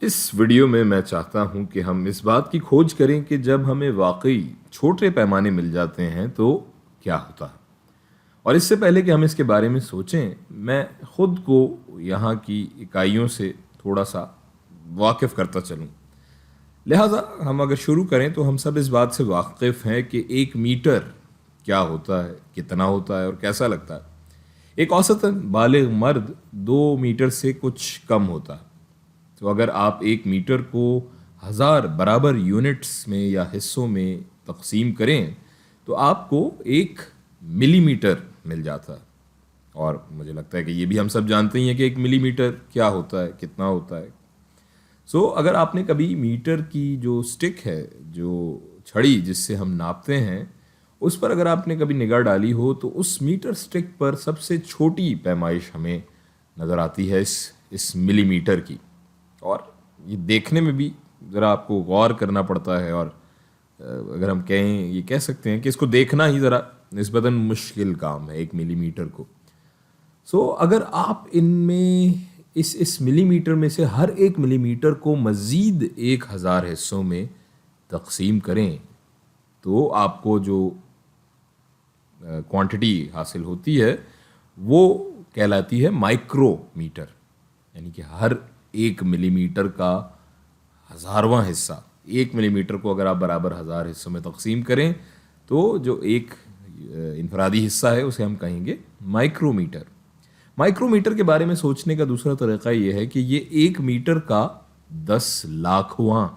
اس video میں میں چاہتا ہوں کہ ہم اس بات کی کھوج کریں کہ جب ہمیں واقعی چھوٹے پیمانے مل جاتے ہیں تو کیا ہوتا ہے۔ اور اس سے پہلے کہ ہم اس کے بارے میں سوچیں، میں خود کو یہاں کی اکائیوں سے تھوڑا سا واقف کرتا چلوں۔ لہٰذا ہم اگر شروع کریں تو ہم سب اس بات سے واقف ہیں کہ ایک میٹر کیا ہوتا ہے، کتنا ہوتا ہے اور کیسا لگتا ہے۔ ایک اوسطاً بالغ مرد 2 میٹر سے کچھ کم ہوتا ہے۔ تو اگر آپ ایک میٹر کو 1000 برابر یونٹس میں یا حصوں میں تقسیم کریں تو آپ کو 1 ملی میٹر مل جاتا ہے۔ اور مجھے لگتا ہے کہ یہ بھی ہم سب جانتے ہیں کہ 1 ملی میٹر کیا ہوتا ہے، کتنا ہوتا ہے۔ اگر آپ نے کبھی میٹر کی جو سٹک ہے، جو چھڑی جس سے ہم ناپتے ہیں، اس پر اگر آپ نے کبھی نگاہ ڈالی ہو تو اس میٹر سٹک پر سب سے چھوٹی پیمائش ہمیں نظر آتی ہے اس ملی میٹر کی۔ اور یہ دیکھنے میں بھی ذرا آپ کو غور کرنا پڑتا ہے، اور اگر ہم کہیں، یہ کہہ سکتے ہیں کہ اس کو دیکھنا ہی ذرا نسبتاً مشکل کام ہے 1 ملی میٹر کو۔ اگر آپ ان میں اس ملی میٹر میں سے ہر 1 ملی میٹر کو مزید 1000 حصوں میں تقسیم کریں تو آپ کو جو کوانٹٹی حاصل ہوتی ہے وہ کہلاتی ہے مائکرو میٹر، یعنی کہ ہر 1 ملی میٹر کا 1000واں حصہ۔ 1 ملی میٹر کو اگر آپ برابر 1000 حصوں میں تقسیم کریں تو جو ایک انفرادی حصہ ہے اسے ہم کہیں گے مائکرو میٹر۔ مائکرو میٹر کے بارے میں سوچنے کا دوسرا طریقہ یہ ہے کہ یہ 1 میٹر کا 10 لاکھواں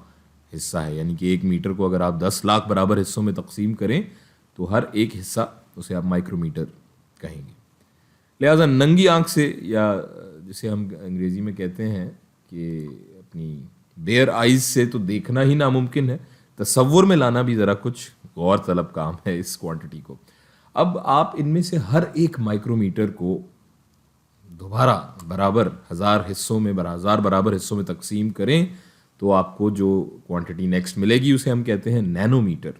حصہ ہے، یعنی کہ 1 میٹر کو اگر آپ 10 لاکھ برابر حصوں میں تقسیم کریں تو ہر ایک حصہ اسے آپ مائکرو میٹر کہیں گے۔ لہٰذا ننگی آنکھ سے، یا جسے ہم انگریزی میں کہتے ہیں کہ اپنی بیئر آئیز سے تو دیکھنا ہی ناممکن ہے، تصور میں لانا بھی ذرا کچھ غور طلب کام ہے اس کوانٹٹی کو۔ اب آپ ان میں سے ہر ایک مائکرو میٹر کو دوبارہ برابر 1000 برابر حصوں میں تقسیم کریں تو آپ کو جو کوانٹٹی نیکسٹ ملے گی اسے ہم کہتے ہیں نینو میٹر۔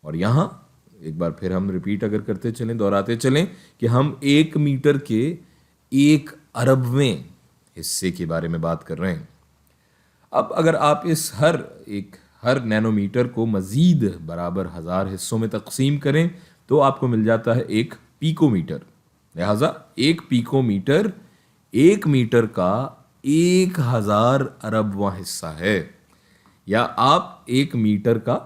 اور یہاں ایک بار پھر ہم ریپیٹ اگر کرتے چلیں، دہراتے چلیں کہ ہم 1 میٹر کے 1 اربویں حصے کے بارے میں بات کر رہے ہیں۔ اب اگر آپ اس ہر نینو میٹر کو مزید برابر 1000 حصوں میں تقسیم کریں تو آپ کو مل جاتا ہے 1 پیکو میٹر۔ لہٰذا 1 پیکو میٹر 1 میٹر کا 1000 اربواں حصہ ہے، یا آپ 1 میٹر کا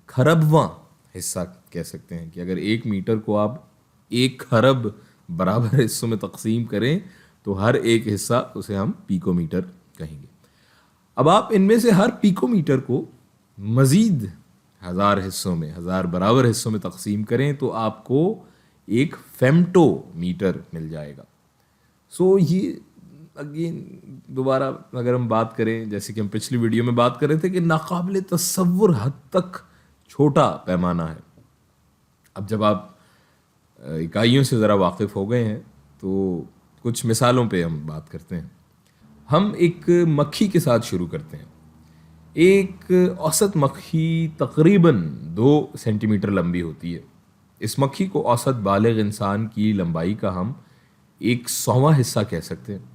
کھربواں حصہ کہہ سکتے ہیں کہ اگر 1 میٹر کو آپ 1 کھرب برابر حصوں میں تقسیم کریں تو ہر ایک حصہ اسے ہم پیکو میٹر کہیں گے۔ اب آپ ان میں سے ہر پیکو میٹر کو مزید 1000 برابر حصوں میں تقسیم کریں تو آپ کو 1 فیمٹو میٹر مل جائے گا۔ یہ اگین دوبارہ اگر ہم بات کریں، جیسے کہ ہم پچھلی ویڈیو میں بات کر رہے تھے کہ ناقابل تصور حد تک چھوٹا پیمانہ ہے۔ اب جب آپ اکائیوں سے ذرا واقف ہو گئے ہیں تو کچھ مثالوں پہ ہم بات کرتے ہیں۔ ہم ایک مکھی کے ساتھ شروع کرتے ہیں۔ ایک اوسط مکھی تقریباً 2 سینٹی میٹر لمبی ہوتی ہے۔ اس مکھی کو اوسط بالغ انسان کی لمبائی کا ہم 100واں حصہ کہہ سکتے ہیں۔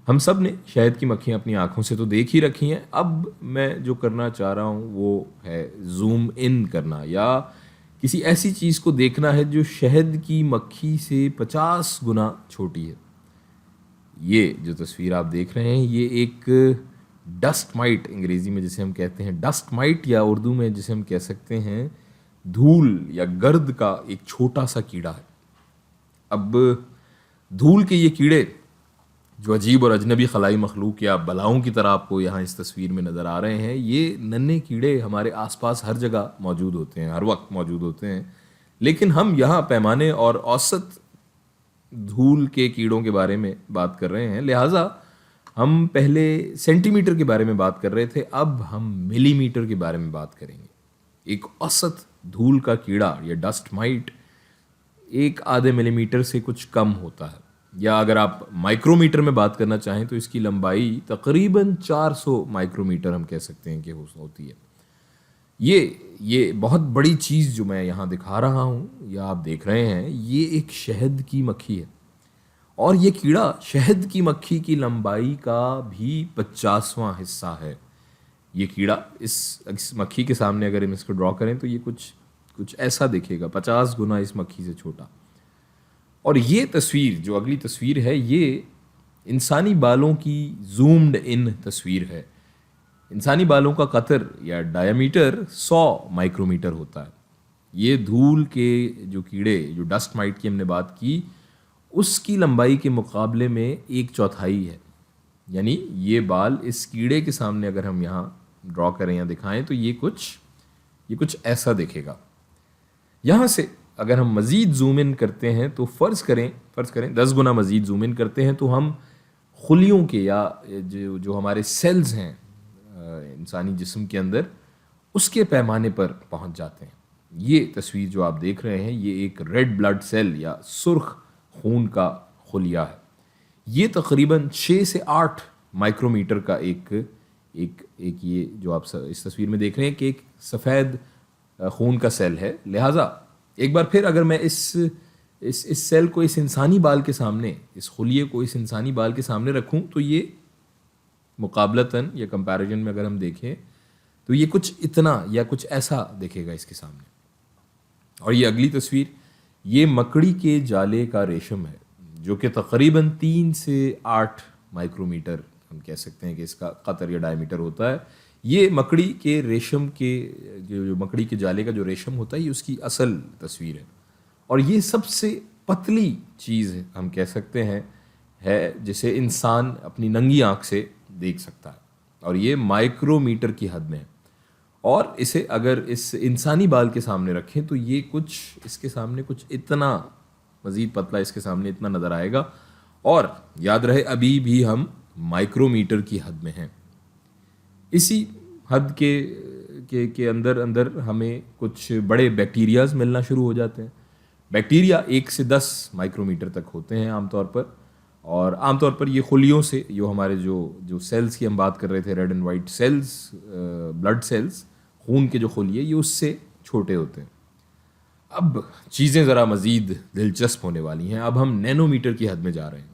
ہم سب نے شہد کی مکھیاں اپنی آنکھوں سے تو دیکھ ہی رکھی ہیں۔ اب میں جو کرنا چاہ رہا ہوں وہ ہے زوم ان کرنا، یا کسی ایسی چیز کو دیکھنا ہے جو شہد کی مکھی سے 50 گنا چھوٹی ہے۔ یہ جو تصویر آپ دیکھ رہے ہیں یہ ایک ڈسٹ مائٹ، انگریزی میں جسے ہم کہتے ہیں ڈسٹ مائٹ، یا اردو میں جسے ہم کہہ سکتے ہیں دھول یا گرد کا ایک چھوٹا سا کیڑا ہے۔ اب دھول کے یہ کیڑے جو عجیب اور اجنبی خلائی مخلوق یا بلاؤں کی طرح آپ کو یہاں اس تصویر میں نظر آ رہے ہیں، یہ ننھے کیڑے ہمارے آس پاس ہر جگہ موجود ہوتے ہیں، ہر وقت موجود ہوتے ہیں، لیکن ہم یہاں پیمانے اور اوسط دھول کے کیڑوں کے بارے میں بات کر رہے ہیں۔ لہٰذا ہم پہلے سینٹی میٹر کے بارے میں بات کر رہے تھے، اب ہم ملی میٹر کے بارے میں بات کریں گے۔ ایک اوسط دھول کا کیڑا یا ڈسٹ مائٹ 1/2 ملی میٹر سے کچھ کم ہوتا ہے، یا اگر آپ مائکرو میٹر میں بات کرنا چاہیں تو اس کی لمبائی تقریباً 400 مائکرو میٹر ہم کہہ سکتے ہیں کہ ہوتی ہے۔ یہ بہت بڑی چیز جو میں یہاں دکھا رہا ہوں یا آپ دیکھ رہے ہیں، یہ ایک شہد کی مکھی ہے، اور یہ کیڑا شہد کی مکھی کی لمبائی کا بھی 50واں حصہ ہے۔ یہ کیڑا اس مکھی کے سامنے اگر ہم اس کو ڈرا کریں تو یہ کچھ ایسا دکھے گا، 50 گنا اس مکھی سے چھوٹا. اور یہ تصویر جو اگلی تصویر ہے یہ انسانی بالوں کی زومڈ ان تصویر ہے. انسانی بالوں کا قطر یا ڈایامیٹر 100 مائکرومیٹر ہوتا ہے. یہ دھول کے جو کیڑے، جو ڈسٹ مائٹ کی ہم نے بات کی، اس کی لمبائی کے مقابلے میں 1/4 ہے. یعنی یہ بال اس کیڑے کے سامنے اگر ہم یہاں ڈرا کریں یا دکھائیں تو یہ کچھ ایسا دکھے گا. یہاں سے اگر ہم مزید زوم ان کرتے ہیں تو فرض کریں 10 گنا مزید زوم ان کرتے ہیں تو ہم خلیوں کے یا جو ہمارے سیلز ہیں انسانی جسم کے اندر، اس کے پیمانے پر پہنچ جاتے ہیں. یہ تصویر جو آپ دیکھ رہے ہیں یہ ایک ریڈ بلڈ سیل یا سرخ خون کا خلیہ ہے. یہ تقریباً 6 سے 8 مائکرومیٹر کا ایک یہ جو آپ اس تصویر میں دیکھ رہے ہیں کہ ایک سفید خون کا سیل ہے. لہٰذا ایک بار پھر اگر میں اس سیل کو اس انسانی بال کے سامنے، اس خلیے کو اس انسانی بال کے سامنے رکھوں تو یہ مقابلتاً یا کمپیریزن میں اگر ہم دیکھیں تو یہ کچھ اتنا یا کچھ ایسا دیکھے گا اس کے سامنے. اور یہ اگلی تصویر یہ مکڑی کے جالے کا ریشم ہے جو کہ تقریباً 3 سے 8 مائکرومیٹر ہم کہہ سکتے ہیں کہ اس کا قطر یا ڈائیمیٹر ہوتا ہے. یہ مکڑی کے ریشم کے جو مکڑی کے جالے کا جو ریشم ہوتا ہے یہ اس کی اصل تصویر ہے. اور یہ سب سے پتلی چیز ہے ہم کہہ سکتے ہیں ہے جسے انسان اپنی ننگی آنکھ سے دیکھ سکتا ہے، اور یہ مائکرومیٹر کی حد میں ہے. اور اسے اگر اس انسانی بال کے سامنے رکھیں تو یہ اس کے سامنے کچھ اتنا مزید پتلا اس کے سامنے اتنا نظر آئے گا. اور یاد رہے ابھی بھی ہم مائکرومیٹر کی حد میں ہیں. اسی حد کے اندر ہمیں کچھ بڑے بیکٹیریاز ملنا شروع ہو جاتے ہیں. بیکٹیریا 1 سے 10 مائکرومیٹر تک ہوتے ہیں عام طور پر، اور عام طور پر یہ خلیوں سے جو ہمارے جو سیلز کی ہم بات کر رہے تھے، red and white cells, blood cells, خون کے جو خلیے، یہ اس سے چھوٹے ہوتے ہیں. اب چیزیں ذرا مزید دلچسپ ہونے والی ہیں. اب ہم نینو میٹر کی حد میں جا رہے ہیں،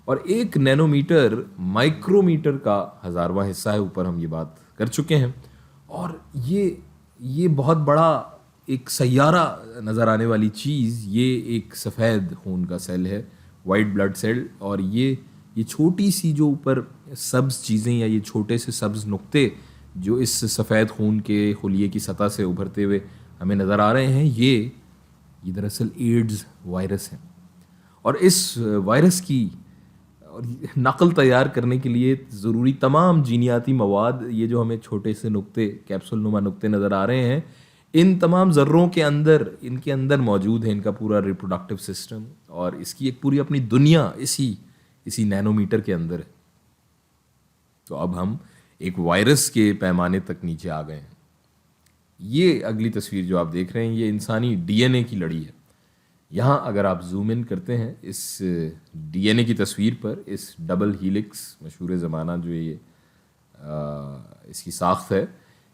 اور 1 نینو میٹر مائکرومیٹر کا 1000واں حصہ ہے. اوپر ہم یہ بات کر چکے ہیں. اور یہ بہت بڑا ایک سیارہ نظر آنے والی چیز یہ ایک سفید خون کا سیل ہے، وائٹ بلڈ سیل. اور یہ چھوٹی سی جو اوپر سبز چیزیں یا یہ چھوٹے سے سبز نقطے جو اس سفید خون کے خلیے کی سطح سے ابھرتے ہوئے ہمیں نظر آ رہے ہیں، یہ دراصل ایڈز وائرس ہے. اور اس وائرس کی نقل تیار کرنے کے لیے ضروری تمام جینیاتی مواد، یہ جو ہمیں چھوٹے سے نقطے، کیپسول نما نقطے نظر آ رہے ہیں، ان تمام ذروں کے اندر، ان کے اندر موجود ہے ان کا پورا ریپروڈکٹیو سسٹم، اور اس کی ایک پوری اپنی دنیا اسی نینو میٹر کے اندر ہے. تو اب ہم ایک وائرس کے پیمانے تک نیچے آ گئے ہیں. یہ اگلی تصویر جو آپ دیکھ رہے ہیں یہ انسانی ڈی این اے کی لڑی ہے. یہاں اگر آپ زوم ان کرتے ہیں اس ڈی این اے کی تصویر پر، اس ڈبل ہیلکس مشہور زمانہ جو یہ اس کی ساخت ہے،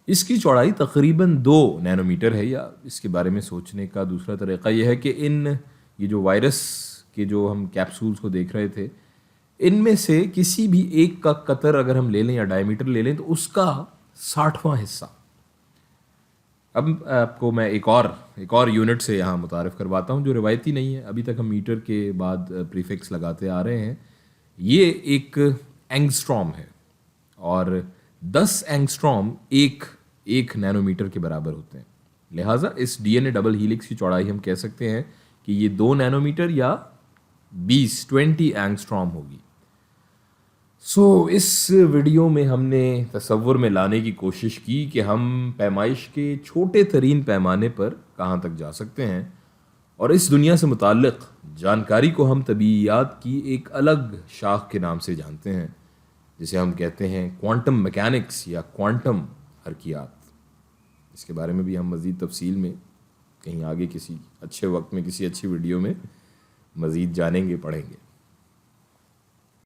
اس کی چوڑائی تقریباً 2 نینو میٹر ہے. یا اس کے بارے میں سوچنے کا دوسرا طریقہ یہ ہے کہ یہ جو وائرس کے جو ہم کیپسولز کو دیکھ رہے تھے، ان میں سے کسی بھی ایک کا قطر اگر ہم لے لیں یا ڈائیمیٹر لے لیں تو اس کا 60واں حصہ. اب آپ کو میں ایک اور یونٹ سے یہاں متعارف کرواتا ہوں جو روایتی نہیں ہے. ابھی تک ہم میٹر کے بعد پریفکس لگاتے آ رہے ہیں. یہ ایک اینگسٹرام ہے، اور 10 اینگسٹرام ایک نینو میٹر کے برابر ہوتے ہیں. لہٰذا اس ڈی این اے ڈبل ہیلکس کی چوڑائی ہم کہہ سکتے ہیں کہ یہ 2 نینو میٹر یا 20 اینگسٹرام ہوگی. اس ویڈیو میں ہم نے تصور میں لانے کی کوشش کی کہ ہم پیمائش کے چھوٹے ترین پیمانے پر کہاں تک جا سکتے ہیں، اور اس دنیا سے متعلق جانکاری کو ہم طبیعیات کی ایک الگ شاخ کے نام سے جانتے ہیں جسے ہم کہتے ہیں کوانٹم میکینکس یا کوانٹم حرکیات. اس کے بارے میں بھی ہم مزید تفصیل میں کہیں آگے کسی اچھے وقت میں کسی اچھی ویڈیو میں مزید جانیں گے، پڑھیں گے.